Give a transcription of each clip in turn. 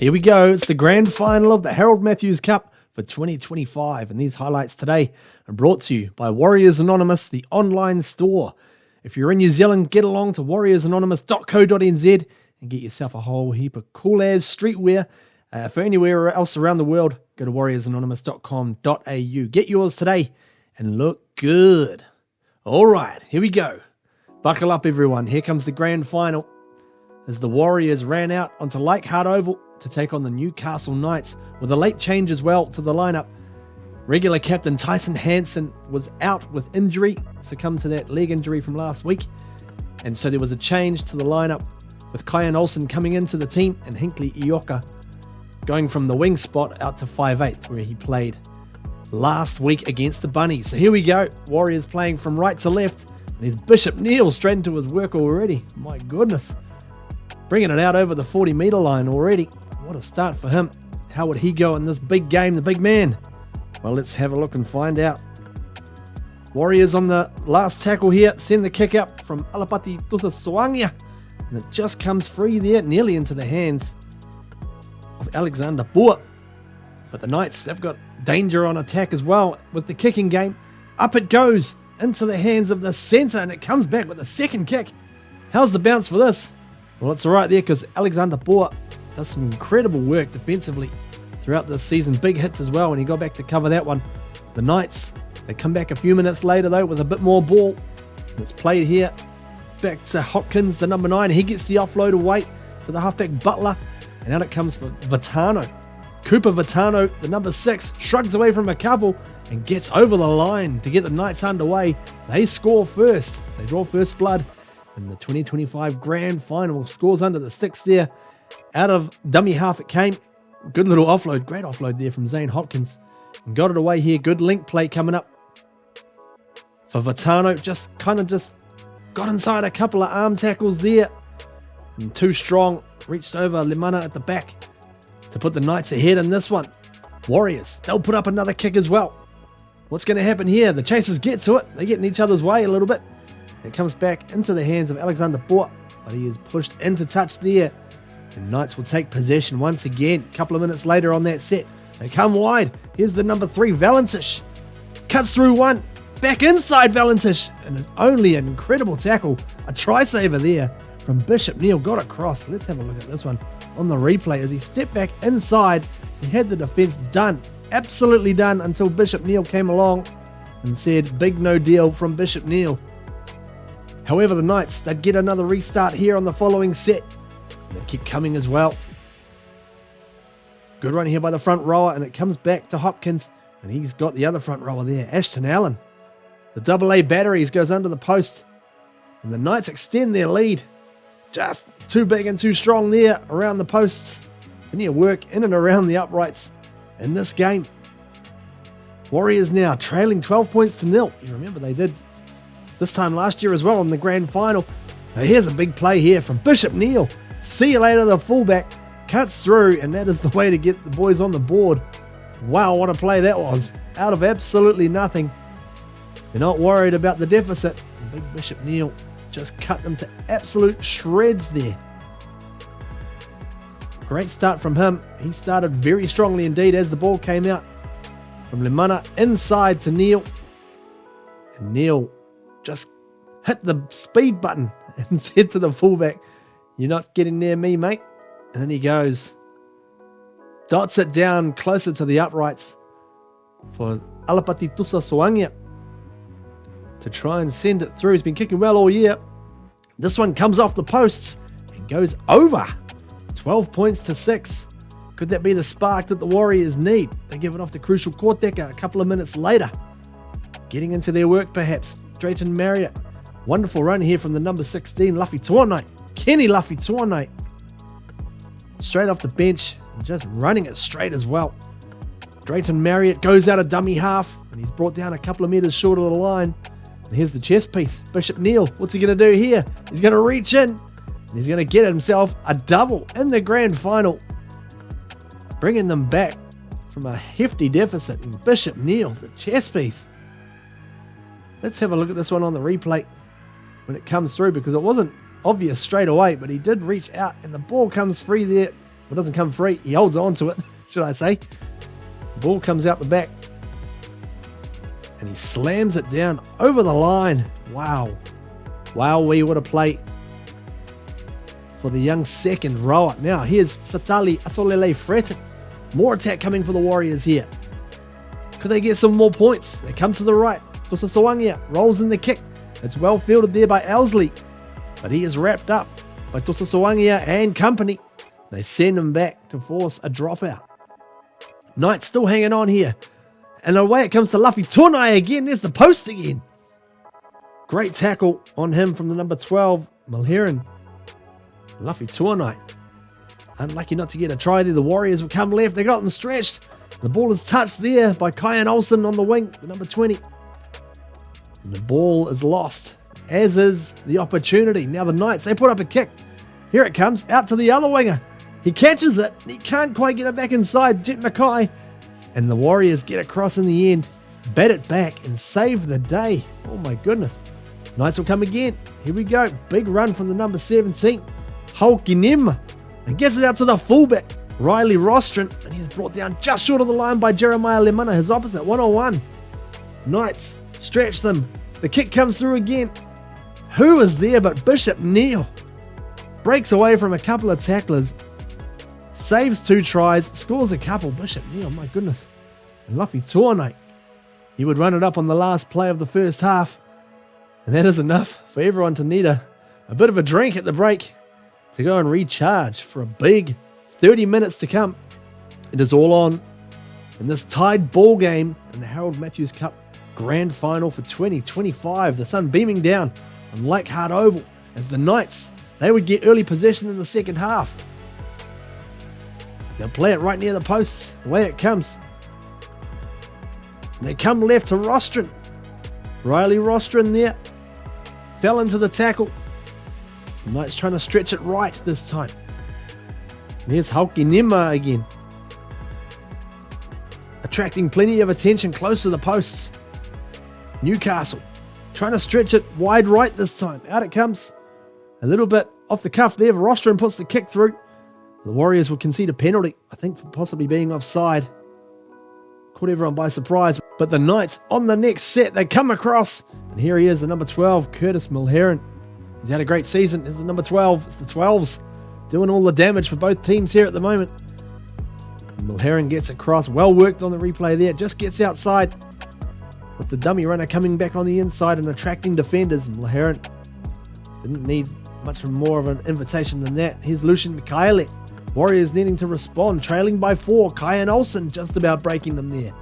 Here we go. It's the grand final of the Harold Matthews Cup for 2025. And these highlights today are brought to you by Warriors Anonymous, the online store. If you're in New Zealand, get along to warriorsanonymous.co.nz and get yourself a whole heap of cool-as streetwear. For anywhere else around the world, go to warriorsanonymous.com.au. Get yours today and look good. All right, here we go. Buckle up, everyone. Here comes the grand final as the Warriors ran out onto Leichhardt Oval to take on the Newcastle Knights with a late change as well to the lineup. Regular captain Tyson Hansen was out with injury, succumbed to that leg injury from last week. And so there was a change to the lineup with Kyan Olsen coming into the team and Hinkley Ioka going from the wing spot out to 5'8", where he played last week against the Bunnies. So here we go. Warriors playing from right to left. And there's Bishop Neal straight into his work already. My goodness. Bringing it out over the 40-metre line already. What a start for him. How would he go in this big game, the big man? Well, let's have a look and find out. Warriors on the last tackle here. Send the kick up from Alapati Tusasoangia. And it just comes free there, nearly into the hands of Alexander Boer. But the Knights, they've got danger on attack as well with the kicking game. Up it goes into the hands of the centre, and it comes back with a second kick. How's the bounce for this? Well, it's all right there because Alexander Boer does some incredible work defensively throughout this season. Big hits as well when he got back to cover that one. The Knights, they come back a few minutes later though with a bit more ball. And it's played here back to Hopkins, the number 9. He gets the offload away to the halfback Butler. And out it comes for Vitano. Cooper Vitano, the number 6, shrugs away from a couple and gets over the line to get the Knights underway. They score first. They draw first blood. And the 2025 grand final scores under the sticks there. Out of dummy half it came. Good little offload. Great offload there from Zane Hopkins. And got it away here. Good link play coming up for Vitano. Just got inside a couple of arm tackles there. And too strong. Reached over Limana at the back to put the Knights ahead in this one. Warriors, they'll put up another kick as well. What's going to happen here? The Chasers get to it. They get in each other's way a little bit. It comes back into the hands of Alexander Boer, but he is pushed into touch there. And Knights will take possession once again. A couple of minutes later on that set, they come wide. Here's the number 3, Valentish. Cuts through one. Back inside Valentish. And it's only an incredible tackle. A try saver there from Bishop Neal. Got across. Let's have a look at this one on the replay. As he stepped back inside, he had the defence done. Absolutely done until Bishop Neal came along and said, big no deal from Bishop Neal. However, the Knights, they'd get another restart here on the following set. And they keep coming as well. Good run here by the front rower, and it comes back to Hopkins. And he's got the other front rower there, Ashton Allen. The AA batteries goes under the post. And the Knights extend their lead. Just too big and too strong there around the posts. Plenty of work in and around the uprights in this game. Warriors now trailing 12 points to 0. You remember they did this time last year as well in the grand final. Now here's a big play here from Bishop Neal. See you later, the fullback. Cuts through, and that is the way to get the boys on the board. Wow, what a play that was. Out of absolutely nothing. They're not worried about the deficit. And big Bishop Neal just cut them to absolute shreds there. Great start from him. He started very strongly indeed as the ball came out from Limana inside to Neal. And Neal just hit the speed button and said to the fullback, you're not getting near me, mate. And then he goes, dots it down closer to the uprights for Alapati Tusasoangia to try and send it through. He's been kicking well all year. This one comes off the posts and goes over. 12 points to 6. Could that be the spark that the Warriors need? They give it off to Crucial Korteka a couple of minutes later. Getting into their work perhaps. Drayton Marriott. Wonderful run here from the number 16, Luffy Tuanai. Kenny Luffy Tuanai. Straight off the bench and just running it straight as well. Drayton Marriott goes out a dummy half and he's brought down a couple of metres short of the line. And here's the chest piece. Bishop Neal, what's he going to do here? He's going to reach in and he's going to get himself a double in the grand final. Bringing them back from a hefty deficit. And Bishop Neal, the chest piece. Let's have a look at this one on the replay when it comes through, because it wasn't obvious straight away, but he did reach out and the ball comes free there It doesn't come free. He holds on to it, should I say. The ball comes out the back. And he slams it down over the line. Wow. Wow, we would have played for the young second rower. Now, here's Satali Asolele Fretten. More attack coming for the Warriors here. Could they get some more points? They come to the right. Tusa Sawangia rolls in the kick. It's well fielded there by Owsley. But he is wrapped up by Tusa Sawangia and company. They send him back to force a dropout. Knights still hanging on here. And away it comes to Luffy Tuanai again. There's the post again. Great tackle on him from the number 12, Mulheron. Luffy Tuanai. Unlucky not to get a try there. The Warriors will come left. They got them stretched. The ball is touched there by Kyan Olsen on the wing, the number 20. And the ball is lost, as is the opportunity. Now the Knights, they put up a kick. Here it comes, out to the other winger. He catches it. He can't quite get it back inside. Jet Mackay. And the Warriors get across in the end, bat it back and save the day. Oh my goodness. Knights will come again. Here we go. Big run from the number 17. Hulkinem. And gets it out to the fullback, Riley Rostron. And he's brought down just short of the line by Jeremiah Lemana, his opposite, 1-on-1. Knights stretch them. The kick comes through again. Who is there but Bishop Neal? Breaks away from a couple of tacklers. Saves 2 tries, scores a couple. Bishop Neal, my goodness. And Luffy Tuanai. He would run it up on the last play of the first half. And that is enough for everyone to need a bit of a drink at the break to go and recharge for a big 30 minutes to come. It is all on in this tied ball game in the Harold Matthews Cup Grand Final for 2025. The sun beaming down on Leichhardt Oval as the Knights, they would get early possession in the second half. They'll play it right near the posts. Away it comes. And they come left to Rostron. Riley Rostron there. Fell into the tackle. The Knights trying to stretch it right this time. There's Hulkinem again. Attracting plenty of attention close to the posts. Newcastle trying to stretch it wide right this time. Out it comes. A little bit off the cuff there. Rostron puts the kick through. The Warriors will concede a penalty, I think, for possibly being offside. Caught everyone by surprise. But the Knights on the next set, they come across. And here he is, the number 12, Curtis Mulheron. He's had a great season. It's the number 12. It's the 12s doing all the damage for both teams here at the moment. And Mulheron gets across. Well worked on the replay there. Just gets outside with the dummy runner coming back on the inside and attracting defenders. Mulheron didn't need much more of an invitation than that. Here's Lucian Mikaele. Warriors needing to respond, trailing by 4. Kyan Olsen just about breaking them there.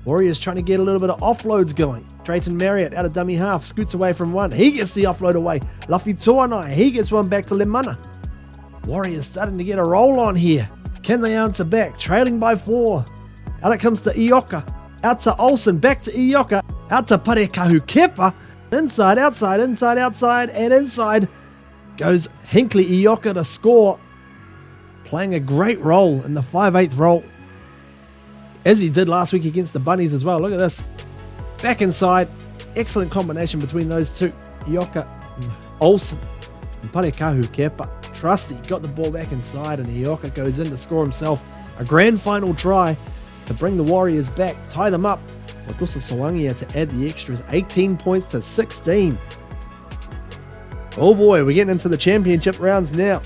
Warriors trying to get a little bit of offloads going. Drayton Marriott out of dummy half, scoots away from one. He gets the offload away. Luffy Tuanai, he gets one back to Lemana. Warriors starting to get a roll on here. Can they answer back? Trailing by 4. Out it comes to Ioka. Out to Olsen, back to Ioka. Out to Parekahu Kepa. Inside, outside, inside, outside, and inside goes Hinkley Ioka to score. Playing a great role in the 5/8 role, as he did last week against the Bunnies as well. Look at this. Back inside. Excellent combination between those two. Ioka and Olsen and Parekahu Kepa. Trusty got the ball back inside, and Ioka goes in to score himself a grand final try to bring the Warriors back, tie them up for Tusa Sawangia to add the extras, 18 points to 16. Oh boy, we're getting into the championship rounds now.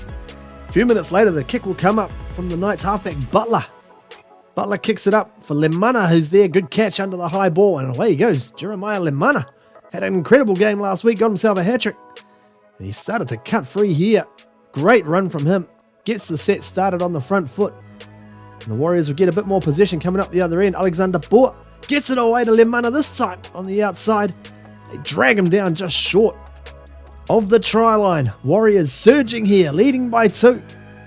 A few minutes later, the kick will come up from the Knights halfback Butler. Butler kicks it up for Lemana, who's there. Good catch under the high ball, and away he goes. Jeremiah Lemana had an incredible game last week, got himself a hat-trick. And he started to cut free here. Great run from him. Gets the set started on the front foot. And the Warriors will get a bit more possession coming up the other end. Alexander Boer gets it away to Lemana this time on the outside. They drag him down just short of the try line. Warriors surging here, leading by 2.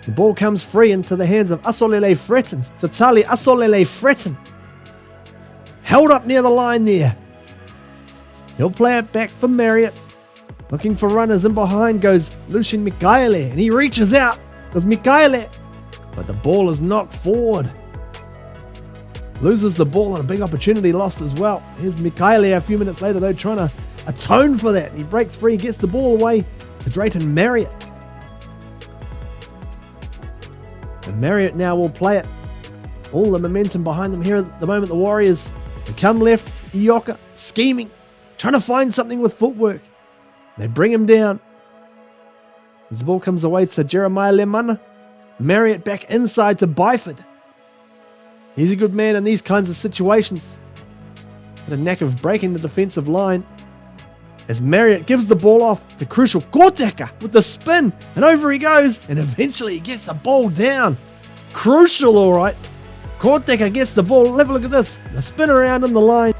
The ball comes free into the hands of Asolele Fretten. Satali Asolele Fretten. Held up near the line there. He'll play it back for Marriott. Looking for runners, in behind goes Lucian Mikaele, and he reaches out. Does Mikaele, but the ball is knocked forward. Loses the ball and a big opportunity lost as well. Here's Mikaele a few minutes later though, trying to atone for that. He breaks free, gets the ball away to Drayton Marriott. Marriott now will play it. All the momentum behind them here at the moment, the Warriors. They come left, Ioka scheming, trying to find something with footwork. They bring him down. As the ball comes away to Jeremiah Lemana, Marriott back inside to Byford. He's a good man in these kinds of situations. Had a knack of breaking the defensive line. As Marriott gives the ball off, the crucial Koteka with the spin, and over he goes, and eventually he gets the ball down. Crucial, all right. Koteka gets the ball. Have a look at this. The spin around in the line.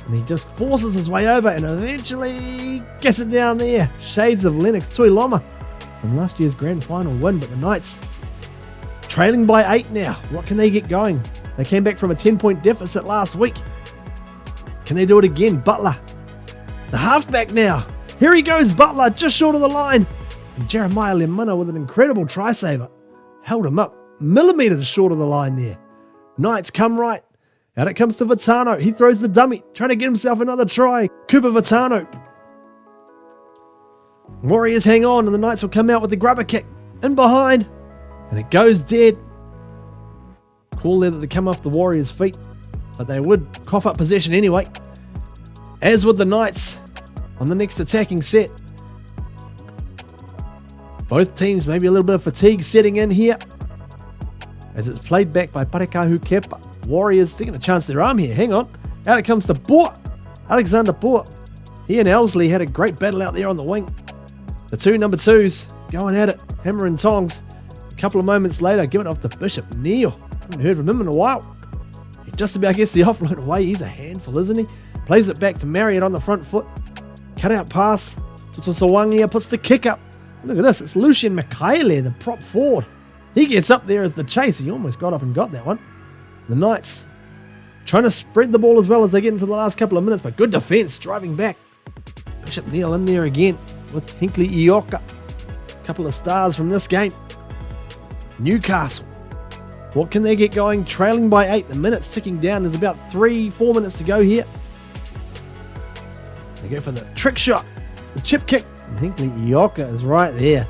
And he just forces his way over and eventually gets it down there. Shades of Lennox Tuiloma from last year's grand final win, but the Knights trailing by 8 now. What can they get going? They came back from a 10-point deficit last week. Can they do it again? Butler, the halfback now. Here he goes, Butler, just short of the line. And Jeremiah Lemana with an incredible try saver. Held him up millimetres short of the line there. Knights come right. Out it comes to Vitano. He throws the dummy, trying to get himself another try. Cooper Vitano. Warriors hang on, and the Knights will come out with the grubber kick. In behind. And it goes dead. Call there that they come off the Warriors' feet. But they would cough up possession anyway. As would the Knights on the next attacking set. Both teams maybe a little bit of fatigue setting in here. As it's played back by Parekahu Kepa. Warriors taking a chance their arm here. Hang on. Out it comes to Boer. Alexander Boer. He and Elsley had a great battle out there on the wing. The two number twos going at it. Hammer and tongs. A couple of moments later, give it off to Bishop Neal. Haven't heard from him in a while. He just about gets the offload away. He's a handful, isn't he? Plays it back to Marriott on the front foot. Cut out pass to Sawangia. Puts the kick up. Look at this. It's Lucien Mikhaile, the prop forward. He gets up there as the chase. He almost got up and got that one. The Knights trying to spread the ball as well as they get into the last couple of minutes, but good defence driving back. Bishop Neal in there again with Hinkley Ioka. A couple of stars from this game. Newcastle. What can they get going? Trailing by 8. The minutes ticking down. There's about 3-4 minutes to go here. They go for the trick shot. The chip kick. And Hinkley Ioka is right there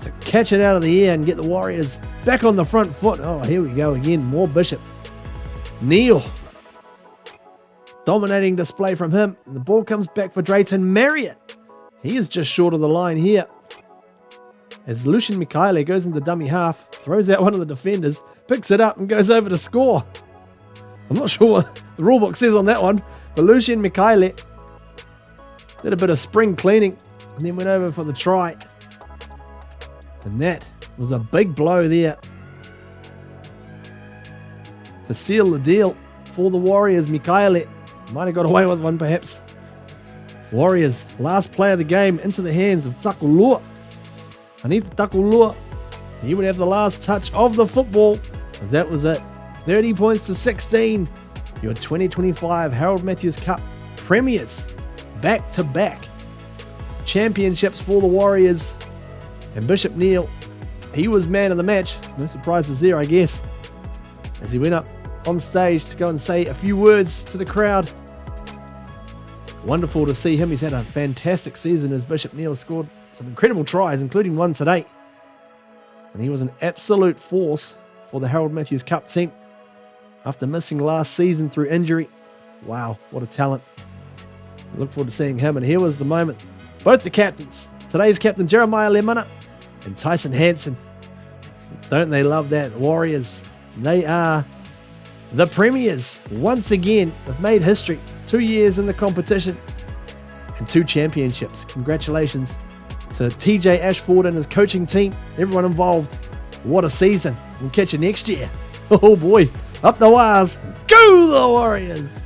to catch it out of the air and get the Warriors back on the front foot. Oh, here we go again. More Bishop. Neal. Dominating display from him. And the ball comes back for Drayton Marriott. He is just short of the line here. As Lucien Mikhaile goes into dummy half, throws out one of the defenders, picks it up and goes over to score. I'm not sure what the rulebook says on that one, but Lucien Mikhaile did a bit of spring cleaning and then went over for the try. And that was a big blow there to seal the deal for the Warriors. Mikhaile might have got away with one perhaps. Warriors, last play of the game into the hands of Takulua. Anita Takulua, he would have the last touch of the football, as that was it. 30 points to 16. Your 2025 Harold Matthews Cup premiers, back-to-back championships for the Warriors. And Bishop Neal, he was man of the match. No surprises there, I guess, as he went up on stage to go and say a few words to the crowd. Wonderful to see him. He's had a fantastic season as Bishop Neal scored some incredible tries, including one today. And he was an absolute force for the Harold Matthews Cup team after missing last season through injury. Wow, what a talent. I look forward to seeing him. And here was the moment. Both the captains. Today's captain, Jeremiah Lemana, and Tyson Hansen. Don't they love that? Warriors, they are the premiers. Once again, have made history. 2 years in the competition and 2 championships. Congratulations to TJ Ashford and his coaching team, everyone involved. What a season. We'll catch you next year. Oh boy, up the wires. Go the Warriors!